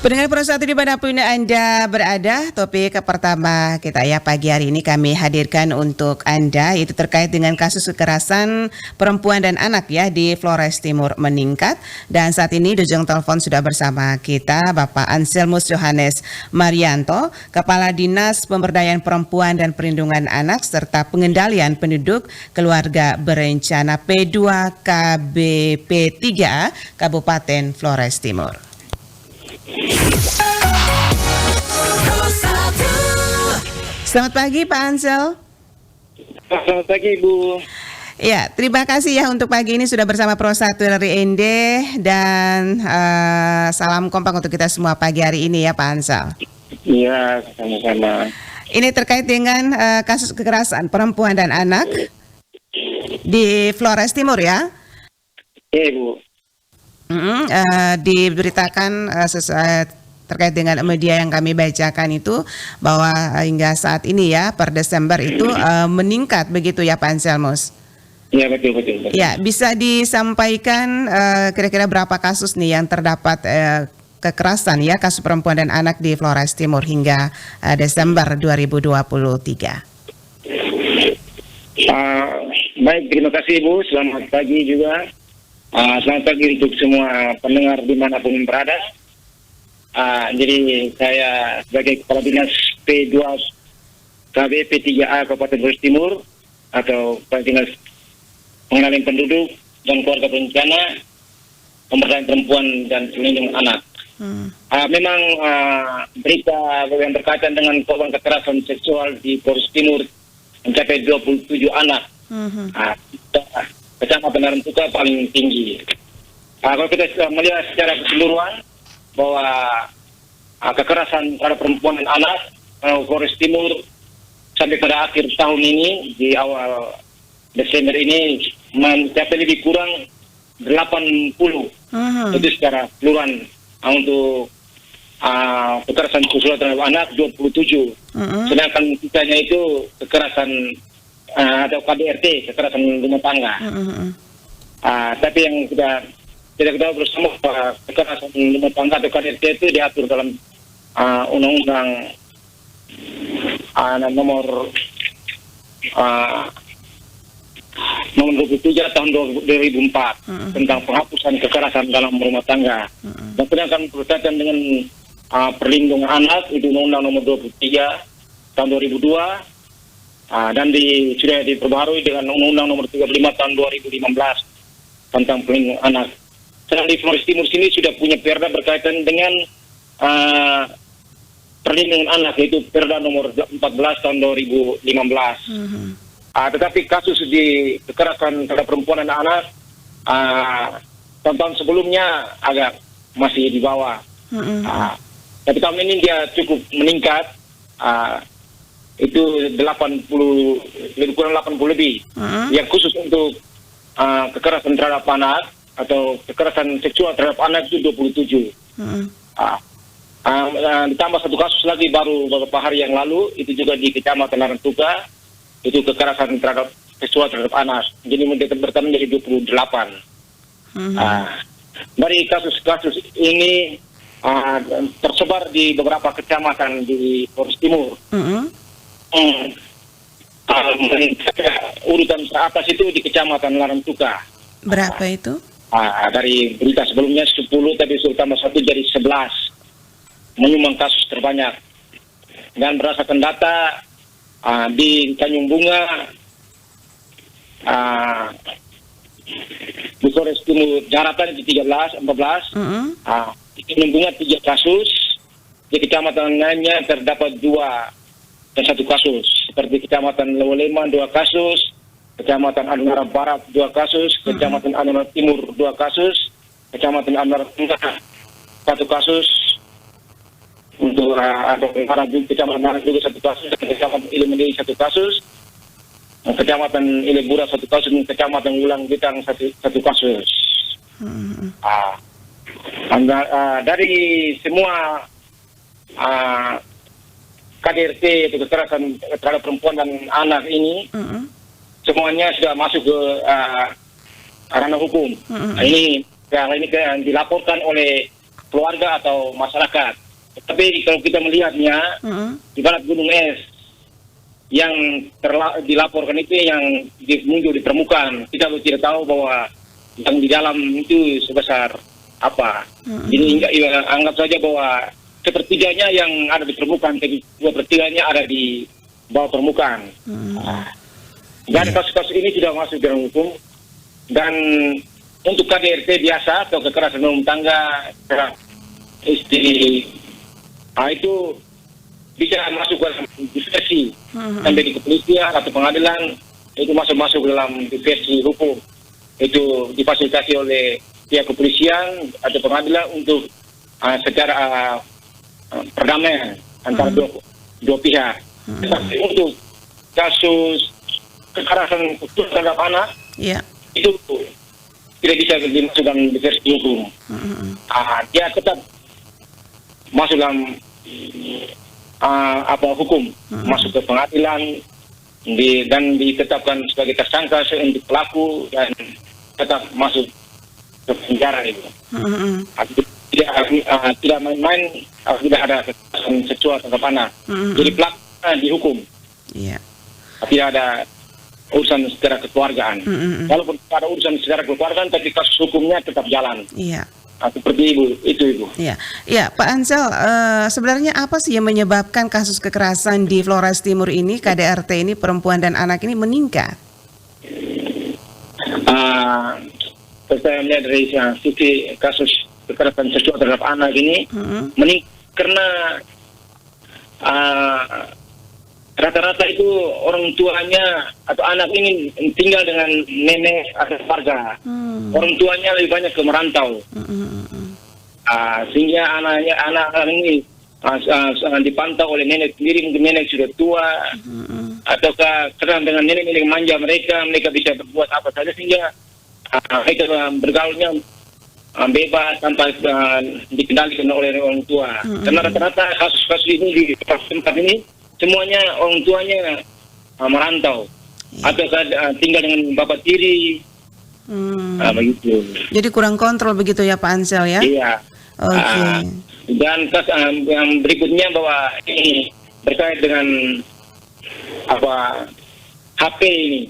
Pendengar Pro 1 dimanapun Anda berada, topik pertama kita ya pagi hari ini kami hadirkan untuk Anda itu terkait dengan kasus kekerasan perempuan dan anak ya di Flores Timur meningkat. Dan saat ini di ujung telepon sudah bersama kita Bapak Anselmus Johannes Marianto, Kepala Dinas Pemberdayaan Perempuan dan Perlindungan Anak serta Pengendalian Penduduk Keluarga Berencana P2KBP3A Kabupaten Flores Timur. Selamat pagi Pak Ansel. Selamat pagi Bu. Ya, terima kasih ya untuk pagi ini sudah bersama Pro 1 dari ND dan salam kompak untuk kita semua pagi hari ini ya Pak Ansel. Iya, sama-sama. Ini terkait dengan kasus kekerasan perempuan dan anak di Flores Timur ya? Iya Bu. Diberitakan terkait dengan media yang kami bacakan itu bahwa hingga saat ini ya per Desember itu meningkat begitu ya Pak Anselmus? Iya betul. Ya, bisa disampaikan kira-kira berapa kasus nih yang terdapat kekerasan ya kasus perempuan dan anak di Flores Timur hingga Desember 2023? Baik, terima kasih Bu. Selamat pagi juga. Selamat pagi untuk semua pendengar dimanapun berada. Jadi saya sebagai Kepala Dinas P2KBP3A Kabupaten Flores Timur atau Kepala Dinas Pengendalian Penduduk dan Keluarga Berencana Pemberdayaan Perempuan dan Perlindungan Anak. Memang berita yang berkaitan dengan korban kekerasan seksual di Flores Timur mencapai 27 anak. Kecamatan Narantuka paling tinggi. Kalau kita melihat secara keseluruhan bahwa kekerasan terhadap perempuan dan anak Flores Timur sampai pada akhir tahun ini di awal Desember ini mencapai lebih kurang 80. Itu secara keseluruhan untuk kekerasan seksual terhadap anak 27. Sedangkan sisanya itu kekerasan atau KDRT, kekerasan rumah tangga. Tapi yang kita ketahui bersama bahwa kekerasan rumah tangga atau KDRT itu diatur dalam Undang-Undang nomor 23 tahun 2004 tentang penghapusan kekerasan dalam rumah tangga. Dan sedangkan berkaitan dengan perlindungan anak itu Undang-Undang nomor 23 tahun 2002. Dan sudah diperbaharui dengan Undang-Undang nomor 35 tahun 2015 tentang perlindungan anak. Sedang di Flores Timur sini sudah punya perda berkaitan dengan perlindungan anak, yaitu perda nomor 14 tahun 2015. Tetapi kasus di kekerasan terhadap perempuan dan anak tahun-tahun sebelumnya agak masih di bawah. Tapi tahun ini dia cukup meningkat. Itu 80 lebih kurang 80 lebih. Yang khusus untuk kekerasan terhadap anak atau kekerasan seksual terhadap anak itu 27. Ditambah satu kasus lagi baru beberapa hari yang lalu itu juga di Kecamatan Narantuka, itu kekerasan terhadap seksual terhadap anak. Jadi bertambah menjadi 28. Dari kasus-kasus ini tersebar di beberapa kecamatan di Flores Timur. Urutan teratas itu di Kecamatan Narantuka. Berapa itu? Dari berita sebelumnya 10, tapi tambah 1 jadi 11. Menyumbang kasus terbanyak. Dan berdasarkan data di Tanjung Bunga, di Flores Timur Jaratan itu 14. Di Tanjung Bunga 3 kasus. Di kecamatan lainnya terdapat 2 dan 1 kasus. Seperti Kecamatan Lewoleman 2 kasus, Kecamatan Adunara Barat 2 kasus, Kecamatan Adunara Timur 2 kasus, Kecamatan Adunara Tengah 1 kasus, untuk Kecamatan Barat juga 1 kasus, Kecamatan Ilemendei 1 kasus, Kecamatan Ilebura 1 kasus, dan Kecamatan Ulang Bitang 1 kasus. Dari semua KDRT atau kekerasan terhadap perempuan dan anak ini semuanya sudah masuk ke ranah hukum. Ini dilaporkan oleh keluarga atau masyarakat. Tapi kalau kita melihatnya di barat gunung es yang dilaporkan itu yang muncul di permukaan, kita tidak tahu bahwa yang di dalam itu sebesar apa. Jadi anggap saja bahwa sepertiganya yang ada di permukaan, tapi 2/3-nya ada di bawah permukaan. Dan kasus-kasus ini sudah masuk dalam hukum. Dan untuk KDRT biasa atau kekerasan rumah tangga istri, itu bisa masuk dalam diversi sampai di kepolisian atau pengadilan, itu masuk dalam diversi hukum. Itu difasilitasi oleh pihak kepolisian atau pengadilan untuk secara perdamaian antara dua pihak. Tapi untuk kasus kekerasan terhadap anak, itu tidak bisa dimasukkan di versi hukum. Dia tetap masuk dalam hukum, masuk ke pengadilan dan ditetapkan sebagai tersangka untuk pelaku dan tetap masuk ke penjara itu. Tidak main-main, tidak ada kekerasan seksual terhadap anak. Jadi pelaku dihukum. Tidak ada urusan secara kekeluargaan. Walaupun ada urusan secara kekeluargaan, tapi kasus hukumnya tetap jalan. Seperti Ibu. Ya, Pak Ansel, sebenarnya apa sih yang menyebabkan kasus kekerasan di Flores Timur ini, KDRT ini, perempuan dan anak ini meningkat? Saya melihat dari sisi kasus kekerasan seksual terhadap anak ini meningkat karena rata-rata itu orang tuanya atau anak ini tinggal dengan nenek atau keluarga. Orang tuanya lebih banyak ke merantau. Sehingga anak ini dipantau oleh nenek sendiri, mungkin nenek sudah tua, ataukah karena dengan nenek manja mereka bisa berbuat apa saja sehingga mereka bergaulnya bebas tanpa dikendalikan oleh orang tua. Karena rata-rata kasus-kasus ini di tempat ini semuanya orang tuanya merantau atau tinggal dengan bapak tiri. Begitu. Jadi kurang kontrol begitu ya Pak Ansel ya? Iya. Oke. Dan yang berikutnya bahwa ini berkait dengan HP ini.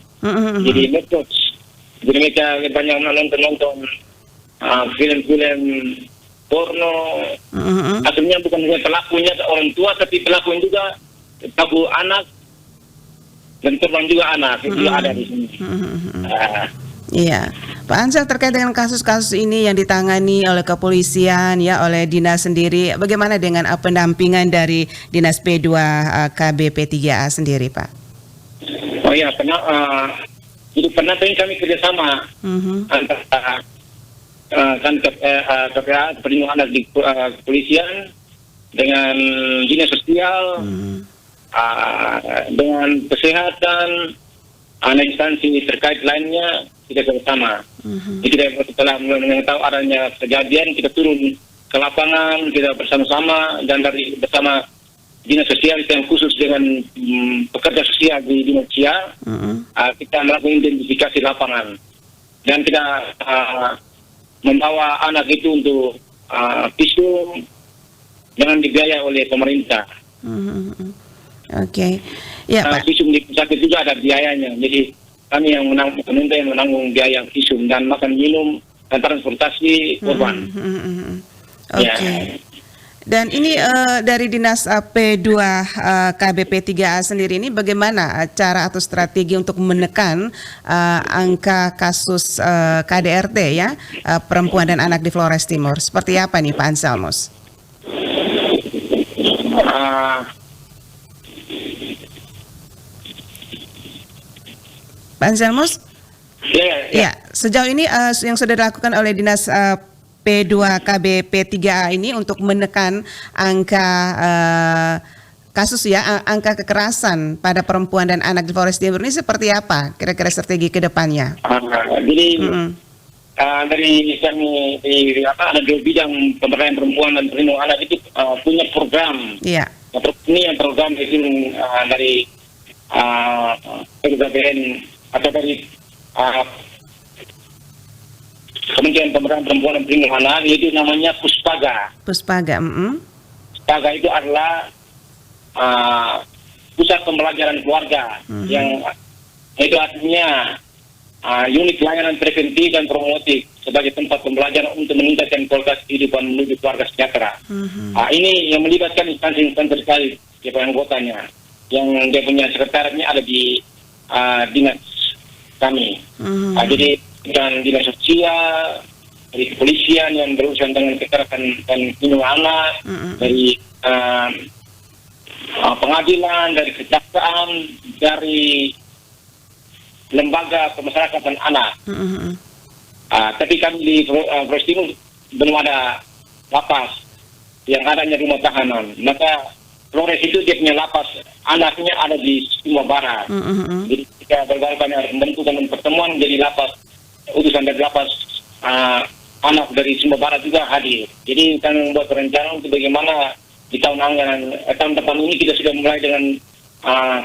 Jadi medsos. Jadi mereka banyak nonton film-film porno. Akhirnya bukan hanya pelakunya orang tua, tapi pelakunya juga pelaku anak dan korban juga anak. Itu juga ada di sini. Iya, Pak Ansel, terkait dengan kasus-kasus ini yang ditangani oleh kepolisian ya, oleh dinas sendiri, bagaimana dengan pendampingan dari dinas P2 KBP3A sendiri, Pak? Oh ya, pernah kami kerjasama antara KPA perlindungan anak di kepolisian dengan dinas sosial, dengan kesehatan, instansi terkait lainnya. Kita bersama. Kita setelah mengetahui adanya kejadian, kita turun ke lapangan, kita bersama-sama dan bersama dinas sosial yang khusus dengan pekerja sosial di dinas sosial, kita melakukan identifikasi lapangan dan kita membawa anak itu untuk visum jangan dibiayai oleh pemerintah. Oke. Ya, Pak. Visum di pusat itu juga ada biayanya. Jadi kami yang pemerintah yang menanggung biaya visum dan makan minum dan transportasi korban. Oke. Dan ini dari dinas P2 KBP3A sendiri ini bagaimana cara atau strategi untuk menekan angka kasus KDRT ya, perempuan dan anak di Flores Timur? Seperti apa nih Pak Anselmus? Pak Anselmus? Ya, sejauh ini yang sudah dilakukan oleh dinas P2 KBP3A ini untuk menekan angka kasus ya, angka kekerasan pada perempuan dan anak di Flores Timur ini seperti apa kira-kira strategi ke depannya? Jadi dari kami ada dua bidang pemberdayaan perempuan dan perlindungan anak itu punya program. Iya. Ini yang program itu dari PKBN atau dari Kementerian Pemberdayaan Perempuan dan Perlindungan Anak, yaitu namanya Puspaga. Puspaga. Puspaga itu adalah pusat pembelajaran keluarga yang itu artinya unit layanan preventif dan promotif sebagai tempat pembelajaran untuk meningkatkan kualitas kehidupan menuju keluarga sejahtera. Ini yang melibatkan instansi-instansi terkait kepada anggotanya, yang dia punya sekretariatnya ada di dinas kami. Jadi dan dinas sosial, dari kepolisian yang berurusan dengan kekerasan dan perlindungan anak, dari pengadilan, dari kejaksaan, dari lembaga pemasyarakatan anak. Tapi kami di Flores Timur belum ada lapas, yang adanya rumah tahanan. Maka Flores itu dia punya lapas, anaknya ada di Sumba Barat. Jadi kita berbagai pembentukan dan pertemuan jadi lapas, utusan dari lapas anak dari Sumba Barat juga hadir. Jadi kami membuat rencana untuk bagaimana di tahun anggaran tahun depan ini kita sudah mulai dengan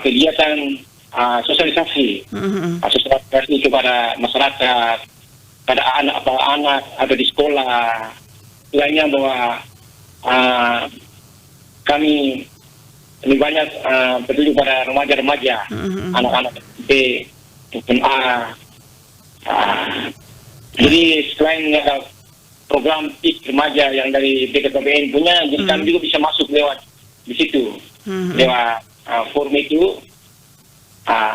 kegiatan sosialisasi kepada masyarakat, pada anak-anak ada di sekolah, lainnya bahwa kami lebih banyak bertuju pada remaja-remaja, anak-anak SD, SMA. Jadi selain ada program PIK remaja yang dari BKKBN punya, jadi kami juga bisa masuk lewat di situ, lewat forum itu.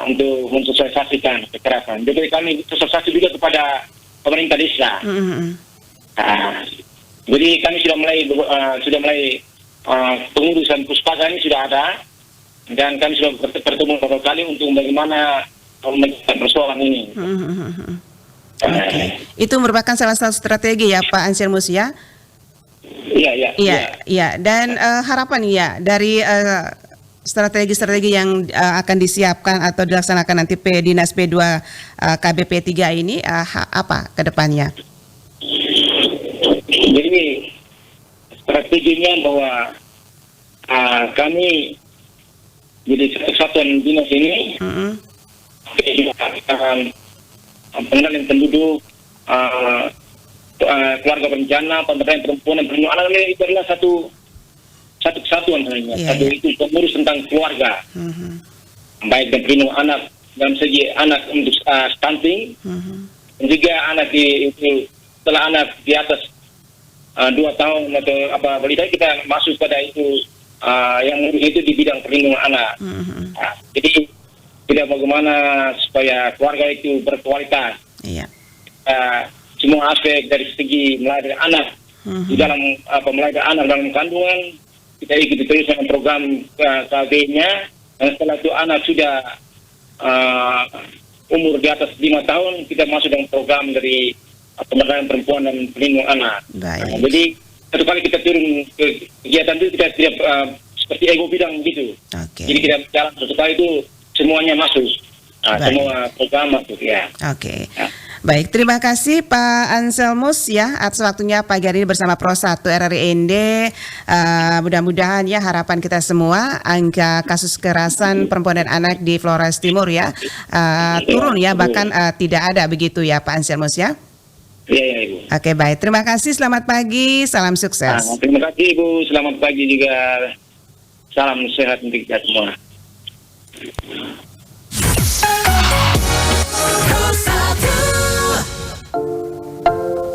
Untuk mensosialisasikan kekerasan. Jadi kami sosialisasi juga kepada pemerintah desa. Jadi kami sudah mulai pengurusan Puspaga ini sudah ada, dan kami sudah bertemu beberapa kali untuk bagaimana memecahkan persoalan ini. Itu merupakan salah satu strategi ya Pak Anselmus ya? Iya. Dan harapan ya dari strategi-strategi yang akan disiapkan atau dilaksanakan nanti Dinas P2 KBP 3 ini apa ke depannya? Jadi strateginya bahwa kami jadi kesatuan dinas ini pengendalian penduduk, keluarga berencana, pemberdayaan perempuan dan perlindungan anak itu adalah satu kesatuan sebenarnya. Satu itu pengurus tentang keluarga, baik dan perlindungan anak dalam segi anak untuk stunting, dan juga anak itu setelah anak di atas 2 tahun atau balita, kita masuk pada itu yang ngurus itu di bidang perlindungan anak. Jadi tidak bagaimana supaya keluarga itu berkualitas. Semua aspek dari segi mulai dari anak di dalam mulai dari anak dalam kandungan, kita ikuti terus dengan program KB-nya, dan setelah itu anak sudah umur di atas 5 tahun, kita masuk dengan program dari pemberdayaan perempuan dan perlindungan anak. Jadi satu kali kita turun ke kegiatan itu, kita tidak seperti ego bidang gitu. Jadi kita jalan satu kali itu semuanya masuk, semua program masuk ya. Baik, terima kasih Pak Anselmus ya atas waktunya pagi hari ini bersama Pro 1 RRI ND. Mudah-mudahan ya harapan kita semua angka kasus kekerasan perempuan dan anak di Flores Timur ya turun ya, bahkan tidak ada begitu ya Pak Anselmus ya. Iya Ibu. Oke, baik, terima kasih, selamat pagi, salam sukses. Terima kasih Ibu, selamat pagi juga, salam sehat untuk kita semua. Pro 1